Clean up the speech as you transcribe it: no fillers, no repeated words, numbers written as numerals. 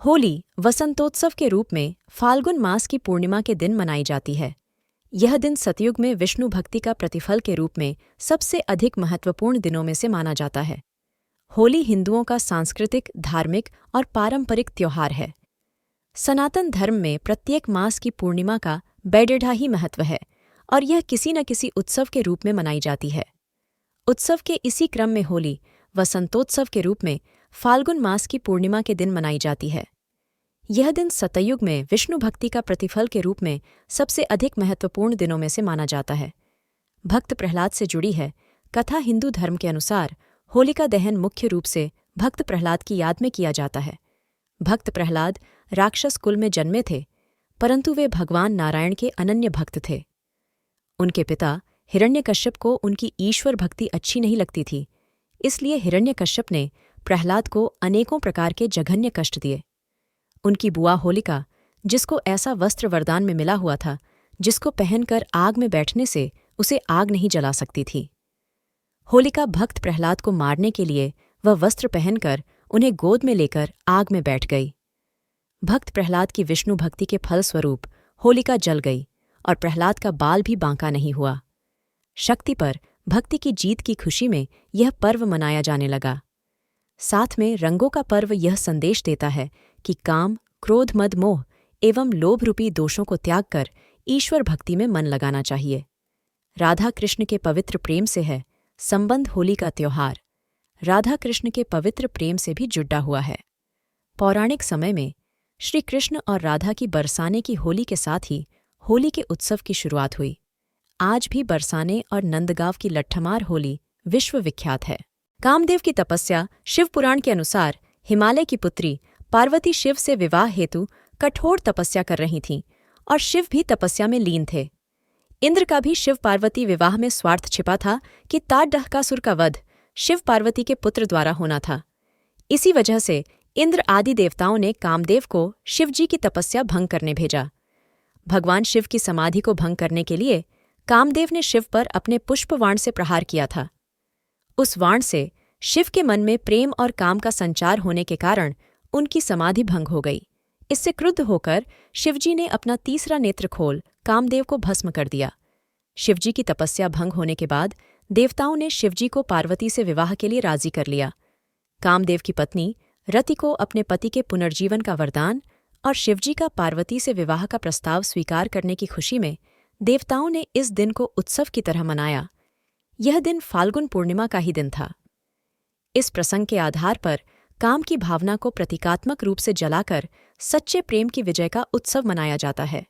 होली वसंतोत्सव के रूप में फाल्गुन मास की पूर्णिमा के दिन मनाई जाती है। यह दिन सतयुग में विष्णु भक्ति का प्रतिफल के रूप में सबसे अधिक महत्वपूर्ण दिनों में से माना जाता है। होली हिंदुओं का सांस्कृतिक, धार्मिक और पारंपरिक त्योहार है। सनातन धर्म में प्रत्येक मास की पूर्णिमा का बेडेढ़ा ही महत्व है और यह किसी न किसी उत्सव के रूप में मनाई जाती है। उत्सव के इसी क्रम में होली वसंतोत्सव के रूप में फाल्गुन मास की पूर्णिमा के दिन मनाई जाती है। यह दिन सतयुग में विष्णु भक्ति का प्रतिफल के रूप में सबसे अधिक महत्वपूर्ण दिनों में से माना जाता है। भक्त प्रहलाद से जुड़ी है कथा। हिंदू धर्म के अनुसार होलिका दहन मुख्य रूप से भक्त प्रहलाद की याद में किया जाता है। भक्त प्रहलाद राक्षस कुल में जन्मे थे, परंतु वे भगवान नारायण के अनन्य भक्त थे। उनके पिता हिरण्यकश्यप को उनकी ईश्वर भक्ति अच्छी नहीं लगती थी, इसलिए हिरण्यकश्यप ने प्रहलाद को अनेकों प्रकार के जघन्य कष्ट दिए। उनकी बुआ होलिका, जिसको ऐसा वस्त्र वरदान में मिला हुआ था जिसको पहनकर आग में बैठने से उसे आग नहीं जला सकती थी, होलिका भक्त प्रहलाद को मारने के लिए वह वस्त्र पहनकर उन्हें गोद में लेकर आग में बैठ गई। भक्त प्रहलाद की विष्णु भक्ति के फलस्वरूप होलिका जल गई और प्रहलाद का बाल भी बांका नहीं हुआ। शक्ति पर भक्ति की जीत की खुशी में यह पर्व मनाया जाने लगा। साथ में रंगों का पर्व यह संदेश देता है कि काम, क्रोध, मद, मोह एवं लोभ रूपी दोषों को त्याग कर ईश्वर भक्ति में मन लगाना चाहिए। राधा कृष्ण के पवित्र प्रेम से है संबंध होली का त्योहार राधा कृष्ण के पवित्र प्रेम से भी जुड़ा हुआ है। पौराणिक समय में श्री कृष्ण और राधा की बरसाने की होली के साथ ही होली के उत्सव की शुरुआत हुई। आज भी बरसाने और नंदगांव की लट्ठमार होली विश्व विख्यात है। कामदेव की तपस्या। शिव पुराण के अनुसार हिमालय की पुत्री पार्वती शिव से विवाह हेतु कठोर तपस्या कर रही थीं और शिव भी तपस्या में लीन थे। इंद्र का भी शिव पार्वती विवाह में स्वार्थ छिपा था कि ताडकासुर का वध शिव पार्वती के पुत्र द्वारा होना था। इसी वजह से इंद्र आदि देवताओं ने कामदेव को शिवजी की तपस्या भंग करने भेजा। भगवान शिव की समाधि को भंग करने के लिए कामदेव ने शिव पर अपने पुष्पवाण से प्रहार किया था। उस वाण से शिव के मन में प्रेम और काम का संचार होने के कारण उनकी समाधि भंग हो गई। इससे क्रुद्ध होकर शिवजी ने अपना तीसरा नेत्र खोल कामदेव को भस्म कर दिया। शिवजी की तपस्या भंग होने के बाद देवताओं ने शिवजी को पार्वती से विवाह के लिए राजी कर लिया। कामदेव की पत्नी रति को अपने पति के पुनर्जीवन का वरदान और शिवजी का पार्वती से विवाह का प्रस्ताव स्वीकार करने की खुशी में देवताओं ने इस दिन को उत्सव की तरह मनाया। यह दिन फाल्गुन पूर्णिमा का ही दिन था। इस प्रसंग के आधार पर काम की भावना को प्रतीकात्मक रूप से जलाकर सच्चे प्रेम की विजय का उत्सव मनाया जाता है।